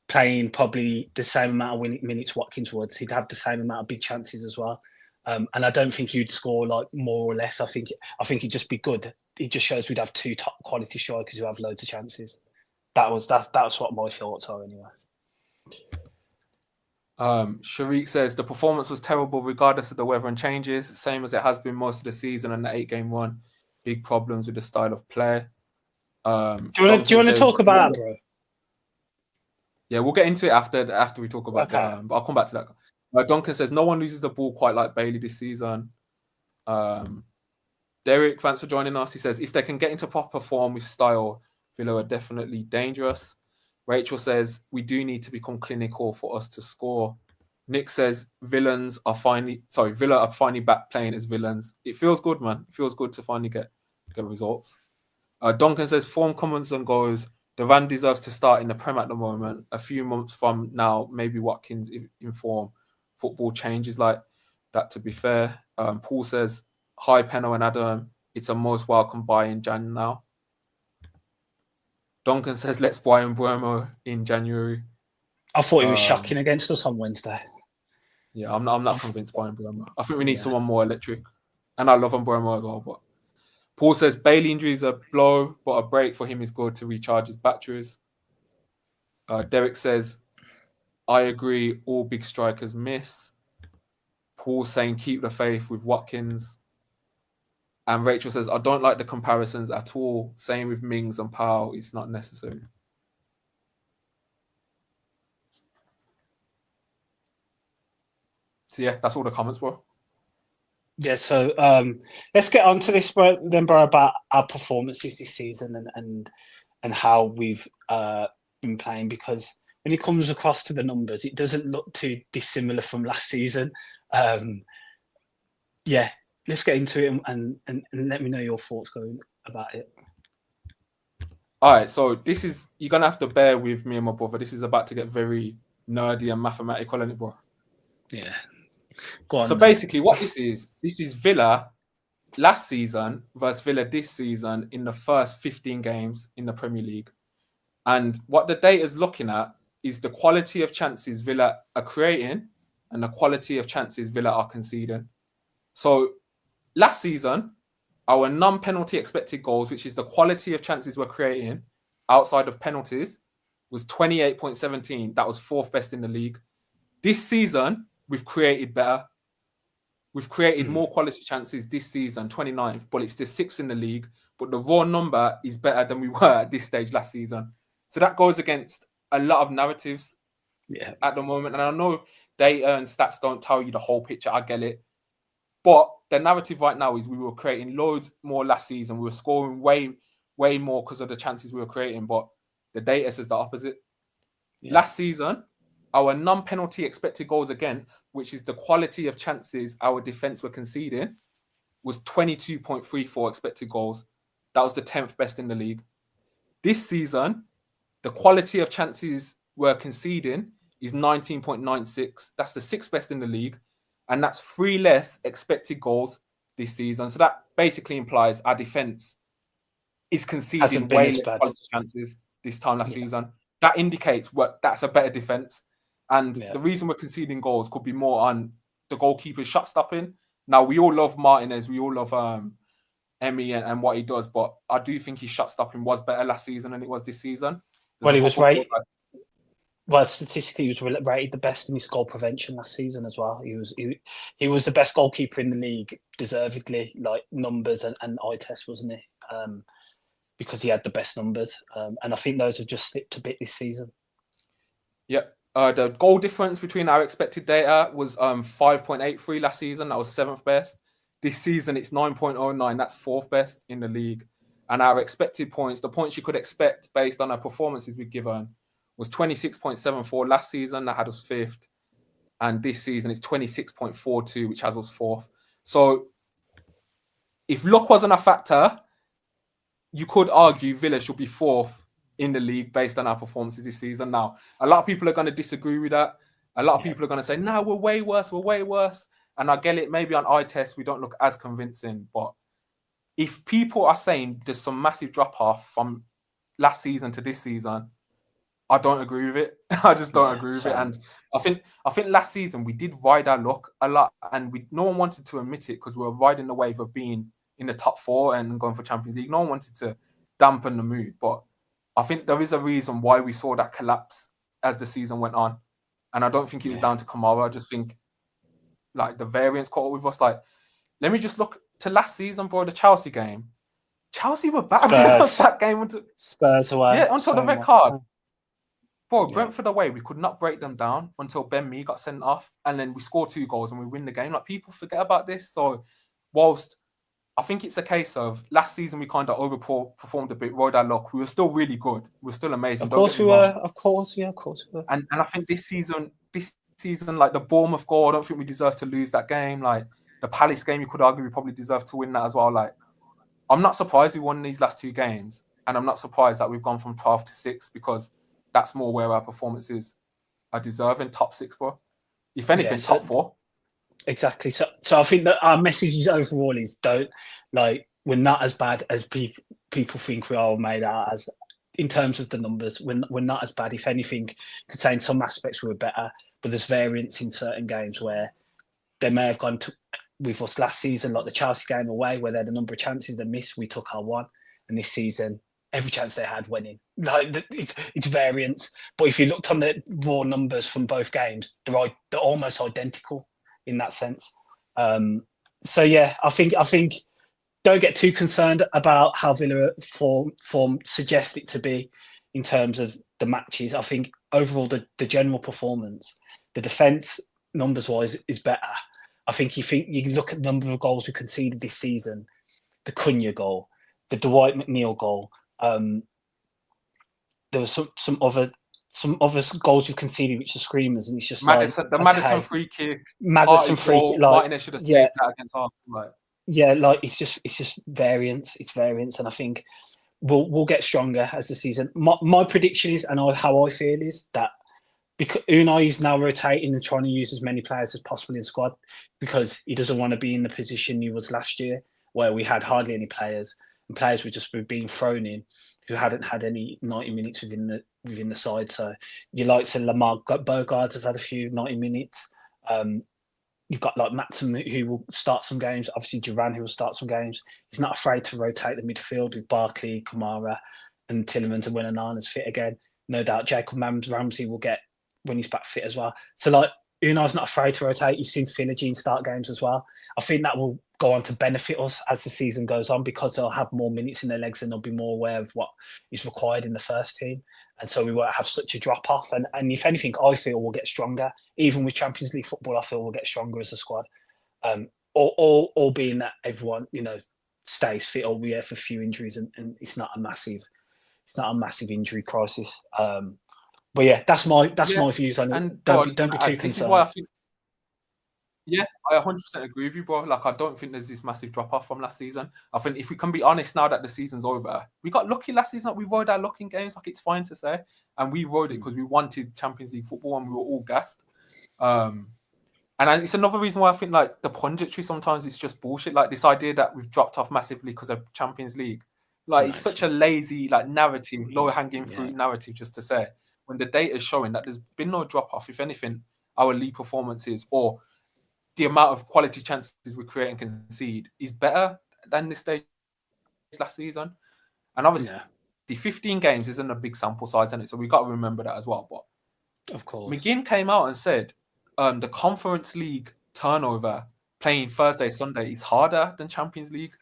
playing probably the same amount of minutes Watkins would, he'd have the same amount of big chances as well. And I don't think he'd score like more or less. I think he'd just be good. It just shows we'd have two top quality strikers who have loads of chances. That's what my thoughts are anyway. Sharik says the performance was terrible regardless of the weather and changes, same as it has been most of the season and the 8-game run. Big problems with the style of play. Do you want to talk about that, bro? Yeah, we'll get into it after we talk about that. But I'll come back to that. Duncan says no one loses the ball quite like Bailey this season. Derek, thanks for joining us. He says if they can get into proper form with style, Villa are definitely dangerous. Rachel says we do need to become clinical for us to score. Nick says Villa are finally back playing as villains. It feels good, man. It feels good to finally get results. Duncan says form comes and goes. Duran deserves to start in the Prem at the moment. A few months from now, maybe Watkins in form. Football changes like that, to be fair. Paul says, hi, Penno and Adam. It's a most welcome buy in Jan now. Duncan says, let's buy Mbeumo in January. I thought he was shocking against us on Wednesday. Yeah, I'm not convinced by Mbeumo. I think we need someone more electric. And I love Mbeumo as well. But Paul says, Bailey injury is a blow, but a break for him is good to recharge his batteries. Derek says, I agree, all big strikers miss. Paul saying, keep the faith with Watkins. And Rachel says, I don't like the comparisons at all. Same with Mings and Powell. It's not necessary. So, yeah, that's all the comments, bro. Yeah, so let's get on to this, bro, about our performances this season and how we've been playing, because when it comes across to the numbers, it doesn't look too dissimilar from last season. Yeah, let's get into it and let me know your thoughts going about it. All right, so this is, you're going to have to bear with me and my brother. This is about to get very nerdy and mathematical, isn't it, bro? Yeah. Go on. So basically what this is Villa last season versus Villa this season in the first 15 games in the Premier League. And what the data is looking at is the quality of chances Villa are creating and the quality of chances Villa are conceding. So last season, our non-penalty expected goals, which is the quality of chances we're creating outside of penalties, was 28.17. That was 4th best in the league. This season, we've created better. We've created more quality chances this season, 29th, but it's the 6th in the league. But the raw number is better than we were at this stage last season. So that goes against a lot of narratives at the moment. And I know data and stats don't tell you the whole picture. I get it. But the narrative right now is we were creating loads more last season. We were scoring way more because of the chances we were creating. But the data says the opposite. Yeah. Last season, our non-penalty expected goals against, which is the quality of chances our defence were conceding, was 22.34 expected goals. That was the 10th best in the league. This season, the quality of chances we're conceding is 19.96. That's the 6th best in the league. And that's 3 less expected goals this season. So that basically implies our defence is conceding way less quality chances this time last season. That indicates that's a better defence. And the reason we're conceding goals could be more on the goalkeeper's shot stopping. Now, we all love Martinez. We all love Emi and what he does. But I do think his shot stopping was better last season than it was this season. Well, he was right. Well, statistically, he was rated the best in his goal prevention last season as well. He was the best goalkeeper in the league, deservedly, like numbers and eye test, wasn't he? because he had the best numbers. And I think those have just slipped a bit this season. Yep. The goal difference between our expected data was 5.83 last season. That was 7th best. This season, it's 9.09. That's 4th best in the league. And our expected points, the points you could expect based on our performances we've given, was 26.74 last season. That had us 5th. And this season, it's 26.42, which has us 4th. So if luck wasn't a factor, you could argue Villa should be 4th in the league based on our performances this season. Now, a lot of people are going to disagree with that. A lot of people are going to say, no, we're way worse. And I get it, maybe on eye test, we don't look as convincing. But if people are saying there's some massive drop-off from last season to this season, I don't agree with it. I just don't agree with it. And I think last season we did ride our luck a lot, and no one wanted to admit it because we were riding the wave of being in the top 4 and going for Champions League. No one wanted to dampen the mood, but I think there is a reason why we saw that collapse as the season went on. And I don't think it was down to Kamara. I just think like the variance caught with us. Like, let me just look to last season, bro, the Chelsea game. Chelsea were battling us that game until Spurs away. Yeah, until the red card. Bro, Brentford away, we could not break them down until Ben Mee got sent off. And then we score 2 goals and we win the game. Like, people forget about this. So whilst I think it's a case of last season we kind of overperformed a bit, rode our luck. We were still really good. We were still amazing. Of course we were. Of course we were. And I think this season, like the Bournemouth goal, I don't think we deserve to lose that game. Like the Palace game, you could argue we probably deserve to win that as well. Like, I'm not surprised we won these last 2 games. And I'm not surprised that we've gone from 12 to 6 because that's more where our performances are deserving. Top 6, bro. If anything, top 4. Exactly. So I think that our message overall is we're not as bad as people think we are made out as in terms of the numbers. We're not as bad. If anything, could say in some aspects we were better, but there's variance in certain games where they may have gone with us last season, like the Chelsea game away, where they had a number of chances they missed. We took our one, and this season, every chance they had went in. Like it's variance. But if you looked on the raw numbers from both games, they're almost identical in that sense. So yeah, I think don't get too concerned about how Villa form suggests it to be in terms of the matches. I think overall the general performance, the defence numbers wise is better. I think you look at the number of goals we conceded this season, the Cunha goal, the Dwight McNeil goal. There was some other goals you've conceded which are screamers, and it's just Madison free kick. Madison free kick. Martinez should have saved that against Arsenal. It's just variance. It's variance, and I think we'll get stronger as the season. My prediction is, and how I feel is that because Unai is now rotating and trying to use as many players as possible in the squad because he doesn't want to be in the position he was last year, where we had hardly any players and players were just being thrown in who hadn't had any 90 minutes within the side. So you like to Lamar Bogards have had a few 90 minutes. You've got like Matson who will start some games. Obviously Duran who will start some games. He's not afraid to rotate the midfield with Barkley, Kamara, and Tillemans, and when Onana's fit again. No doubt Jacob Ramsey will get when he's back fit as well. So like Unai's not afraid to rotate. You've seen Philogene start games as well. I think that will go on to benefit us as the season goes on because they'll have more minutes in their legs and they'll be more aware of what is required in the first team. And so we won't have such a drop-off. And if anything, I feel we'll get stronger. Even with Champions League football, I feel we'll get stronger as a squad. All being that everyone, stays fit or we're here for few injuries and it's not a massive injury crisis. But yeah, that's my views on it. And don't be too concerned. This is why I think, I 100% agree with you, bro. Like, I don't think there's this massive drop-off from last season. I think if we can be honest now that the season's over, we got lucky last season. Like, we rode our luck in games. Like, it's fine to say. And we rode it because we wanted Champions League football and we were all gassed. And it's another reason why I think, like, the punditry sometimes is just bullshit. Like, this idea that we've dropped off massively because of Champions League. Like, it's such a lazy, like, narrative, low-hanging fruit narrative just to say. When the data is showing that there's been no drop-off. If anything, our league performances or the amount of quality chances we create and concede is better than this stage last season. And obviously, the 15 games isn't a big sample size, isn't it? So we've got to remember that as well. But of course, McGinn came out and said the Conference League turnover playing Thursday, Sunday is harder than Champions League.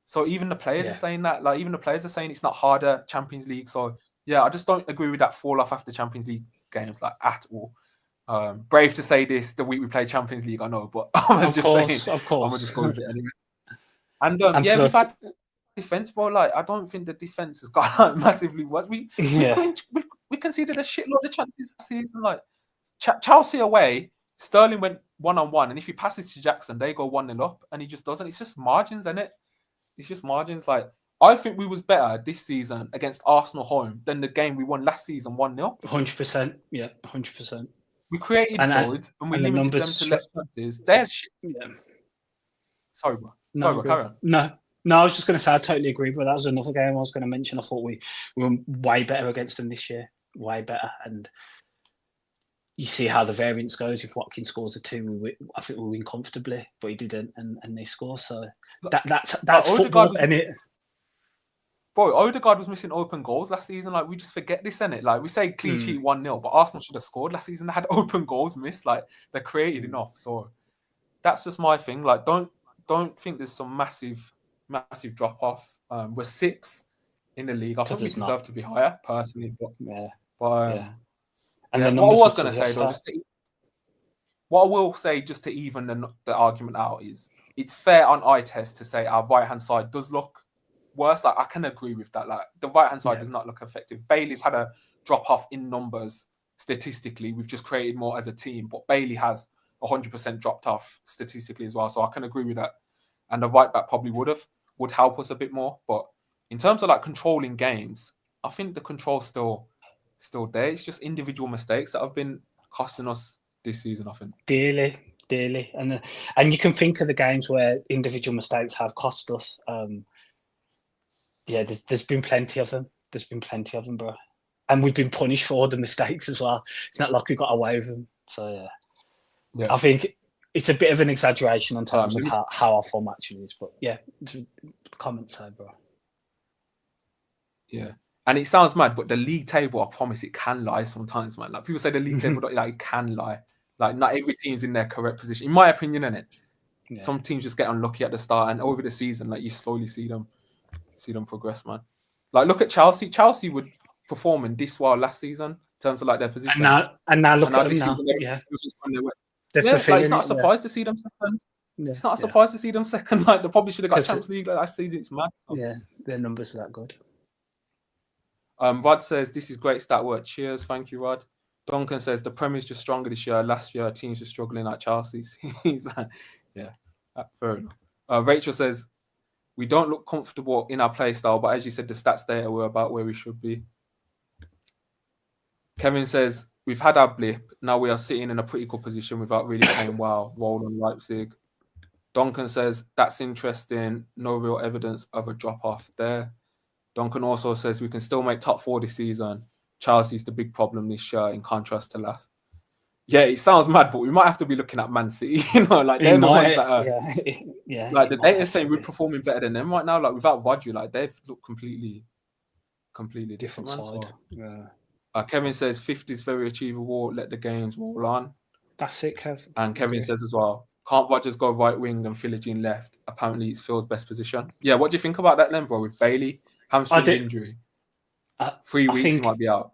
So even the players are saying that. Like even the players are saying it's not harder Champions League. So yeah, I just don't agree with that fall off after Champions League games like at all. Brave to say this the week we play Champions League, I know, but I'm just saying. Of course, I'm gonna just go with it anyway. And and yeah, plus, we've had defense, bro. Like I don't think the defense has got like, massively worse. We conceded a shitload of chances this season. Like Chelsea away, Sterling went 1-on-1, and if he passes to Jackson, they go 1-0 up, and he just doesn't. It's just margins, isn't it? It's just margins. Like I think we was better this season against Arsenal home than the game we won last season 1-0. 100%. Yeah, 100%. We created loads and we limited them to less chances. They're shit. Yeah. Sorry, bro. Carry on. No, I was just going to say I totally agree, but that was another game I was going to mention. I thought we were way better against them this year, way better. And you see how the variance goes. If Watkins scores a 2, I think we win comfortably, but he didn't, and they score. So that's football, isn't it? Bro, Odegaard was missing open goals last season. Like, we just forget this, innit? Like, we say clean sheet 1-0, but Arsenal should have scored last season. They had open goals missed. Like, they created enough. So that's just my thing. Like, don't think there's some massive drop off. We're 6th in the league. I think we deserve to be higher, personally. But And what I was going to say, though, what I will say, just to even the argument out, is it's fair on eye test to say our right-hand side does look worse. Like, I can agree with that. Like, the right-hand side does not look effective. Bailey's had a drop-off in numbers statistically. We've just created more as a team. But Bailey has 100% dropped off statistically as well. So I can agree with that. And the right-back probably would help us a bit more. But in terms of, like, controlling games, I think the control's still there. It's just individual mistakes that have been costing us this season, I think. Dearly. And you can think of the games where individual mistakes have cost us. There's been plenty of them. Bro. And we've been punished for all the mistakes as well. It's not like we got away with them. So, yeah. I think it's a bit of an exaggeration in terms of how our form actually is. But, yeah, comment side, bro. Yeah. And it sounds mad, but the league table, I promise, it can lie sometimes, man. Like, people say the league table, like, it can lie. Like, not every team's in their correct position. In my opinion, innit? Yeah. Some teams just get unlucky at the start, and over the season, like, you slowly see them progress, man. Like, look at Chelsea. Chelsea would perform in this well last season in terms of, like, their position. And now look at them now. It's not a surprise to see them second. It's not a surprise to see them second. Like, they probably should have got Champions League last season. It's mad. So. Yeah, their numbers are that good. Rod says, this is great stat work. Cheers. Thank you, Rod. Duncan says, the Premier's just stronger this year. Last year, teams were struggling like Chelsea. He's like, yeah, fair enough. Rachel says, we don't look comfortable in our play style, but as you said, the stats data were about where we should be. Kevin says, we've had our blip. Now we are sitting in a pretty good position without really playing well. Roll on Leipzig. Duncan says, that's interesting. No real evidence of a drop-off there. Duncan also says we can still make top 4 this season. Chelsea's the big problem this year in contrast to last. Yeah, it sounds mad, but we might have to be looking at Man City. Like, they're the ones that are... Yeah. Like, the data saying we're performing better than them right now. Like, without Rodri, like, they've looked completely different side. So, yeah. Kevin says 50 is very achievable. Let the games roll on. That's it, Kev. And Kevin says as well, can't Rodgers go right wing and Philogene left? Apparently, it's Phil's best position. Yeah, what do you think about that then, bro? With Bailey, hamstring injury, 3 weeks he might be out.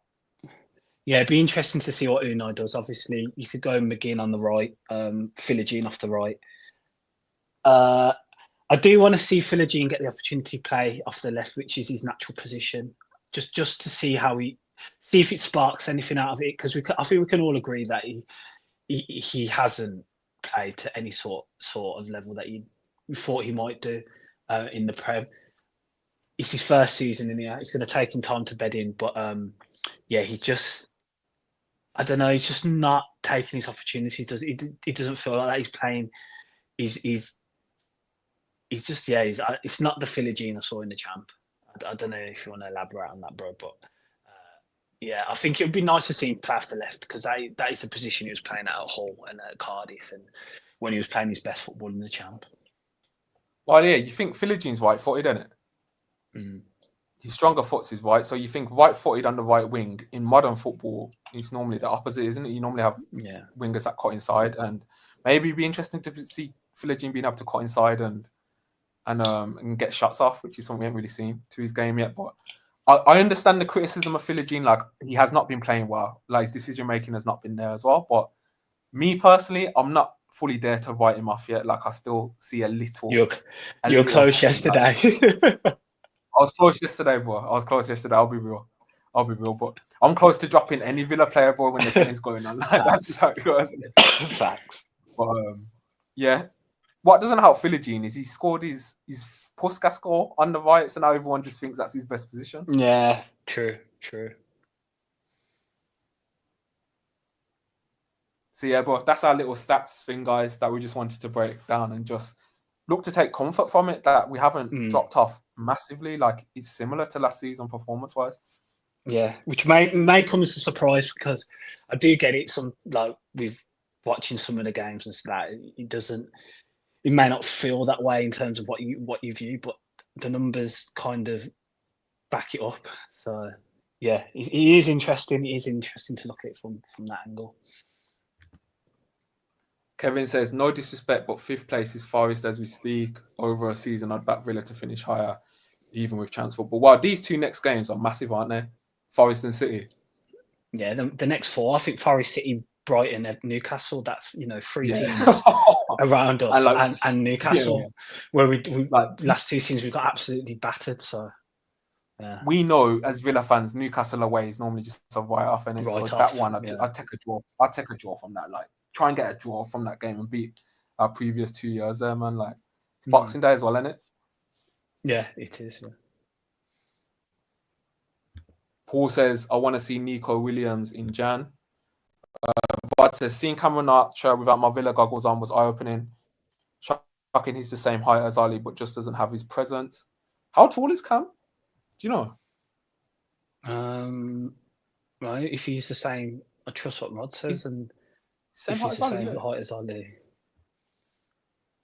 Yeah, it'd be interesting to see what Unai does. Obviously, you could go McGinn on the right, Philogene off the right. I do want to see Philogene get the opportunity to play off the left, which is his natural position, just to see if it sparks anything out of it. Because I think we can all agree that he hasn't played to any sort of level that we thought he might do in the Prem. It's his first season in here. It's going to take him time to bed in, but I don't know. He's just not taking his opportunities. He doesn't feel like that. He's playing. He's just it's not the Philogene I saw in the Champ. I don't know if you want to elaborate on that, bro. But I think it would be nice to see him play off the left because that is the position he was playing at Hull and at Cardiff, and when he was playing his best football in the Champ. Well, yeah, you think Philogene's right-footed, isn't it? His stronger foot's is right, so you think right-footed on the right wing in modern football is normally the opposite, isn't it? You normally have wingers that cut inside, and maybe it'd be interesting to see Philogene being able to cut inside and and get shots off, which is something we haven't really seen to his game yet. But I understand the criticism of Philogene. Like, he has not been playing well. Like, his decision making has not been there as well. But me personally, I'm not fully there to write him off yet. Like, I still see a little. You're close yesterday. I was close yesterday, bro. I'll be real. But I'm close to dropping any Villa player, bro, when the game's going on. Like, that's just how it goes. Facts. But yeah. What doesn't help Philogene is he scored his Puskas goal on the right, so now everyone just thinks that's his best position. Yeah, true. So yeah, but that's our little stats thing, guys, that we just wanted to break down and just look to take comfort from it, that we haven't dropped off massively. Like, it's similar to last season performance-wise. Yeah, which may come as a surprise, because I do get it. Some, like, with watching some of the games and stuff, it may not feel that way in terms of what you view, but the numbers kind of back it up. So yeah, it is interesting. It is interesting to look at it from that angle. Kevin says, no disrespect, but 5th place is Forest as we speak. Over a season, I'd back Villa to finish higher, even with chance football. Wow, these 2 next games are massive, aren't they? Forest and City. Yeah, the next 4, I think Forest, City, Brighton, and Newcastle. That's 3 teams around us, and Newcastle, where we like, last 2 seasons we've got absolutely battered. So yeah. We know as Villa fans, Newcastle away is normally just a write-off, and so that one, I'd take a draw. I'd take a draw from that. Like, try and get a draw from that game and beat our previous 2 years there, man. Like, it's Boxing Day as well, isn't it? Yeah, it is. Yeah. Paul says, I want to see Nico Williams in Jan. But seeing Cameron Archer without my Villa goggles on was eye-opening. Shocking, he's the same height as Ali, but just doesn't have his presence. How tall is Cam? Do you know? Right, if he's the same, I trust what Rod says, and if he's the same height as Ali.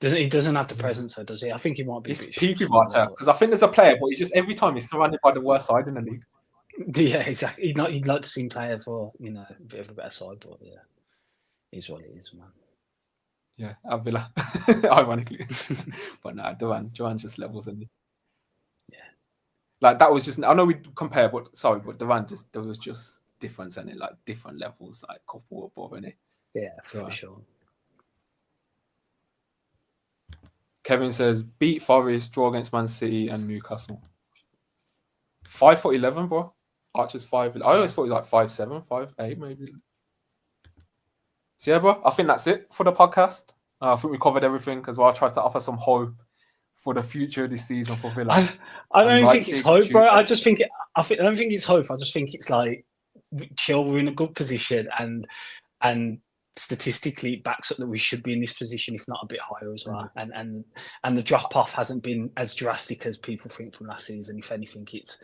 He doesn't have the presence, though, does he? I think he might be. He's peaky Archer, because I think there's a player, but he's just every time he's surrounded by the worst side in the league. Yeah, exactly. He'd like to see him play for a bit of a better side, but yeah, he's what he is, man. Yeah, at Villa, ironically, but no, Duran just levels in it. Yeah, like that was just. I know we compare, but Duran there was just difference in it, like different levels, like couple above in it. Yeah, for sure. Kevin says, beat Forest, draw against Man City and Newcastle. 5'11", bro. Archer's 5. I always thought he was like 5'7", 5'8", maybe. So yeah, bro, I think that's it for the podcast. I think we covered everything as well. I tried to offer some hope for the future of this season for Villa. I don't think it's hope, bro. I don't think it's hope. I just think it's like, chill. We're in a good position, and statistically it backs up that we should be in this position, if not a bit higher as well. And the drop off hasn't been as drastic as people think from last season. If anything, it's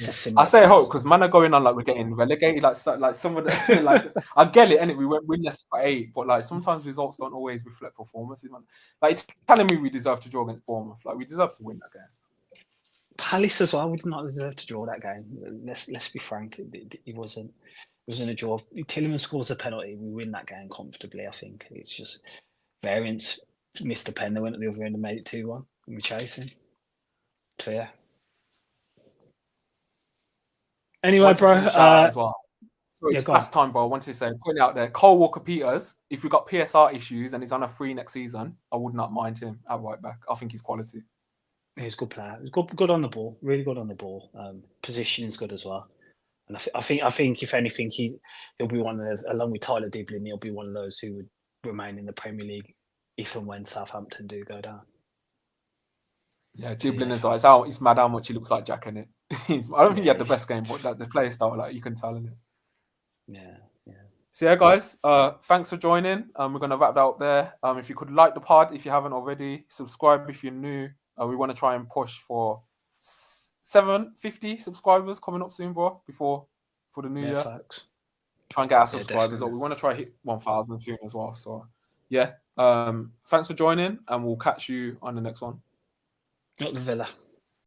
a similar. I say hope because man are going on like we're getting relegated. Like some of the like I get it, and we went winless for 8, but like sometimes results don't always reflect performances, man. Like, it's telling me we deserve to draw against Bournemouth. Like, we deserve to win that game. Palace as well. We did not deserve to draw that game. Let's be frank. It wasn't a draw. Tillman scores a penalty. We win that game comfortably. I think it's just variance. Missed a pen. They went at the other end and made it 2-1. And we're chasing. So yeah. Anyway, bro. As well. Sorry, last time, bro. I wanted to say, putting it out there, Cole Walker-Peters. If we got PSR issues and he's on a free next season, I would not mind him at right back. I think he's quality. He's a good player. He's good on the ball. Really good on the ball. Positioning's good as well. And I think if anything, he'll be one of those, along with Tyler Diblin, he'll be one of those who would remain in the Premier League if and when Southampton do go down. Yeah, Diblin as well. It's out. It's mad how much he looks like Jack in it. I don't think he had the best game, but the play style, like, you can tell in it. Yeah. So yeah, guys, thanks for joining. We're gonna wrap that up there. If you could like the pod, if you haven't already, subscribe if you're new. We want to try and push for 750 subscribers coming up soon, bro. For the new year. Facts. Try and get our subscribers up. We want to try hit 1,000 soon as well. So yeah, thanks for joining, and we'll catch you on the next one. Not the Villa.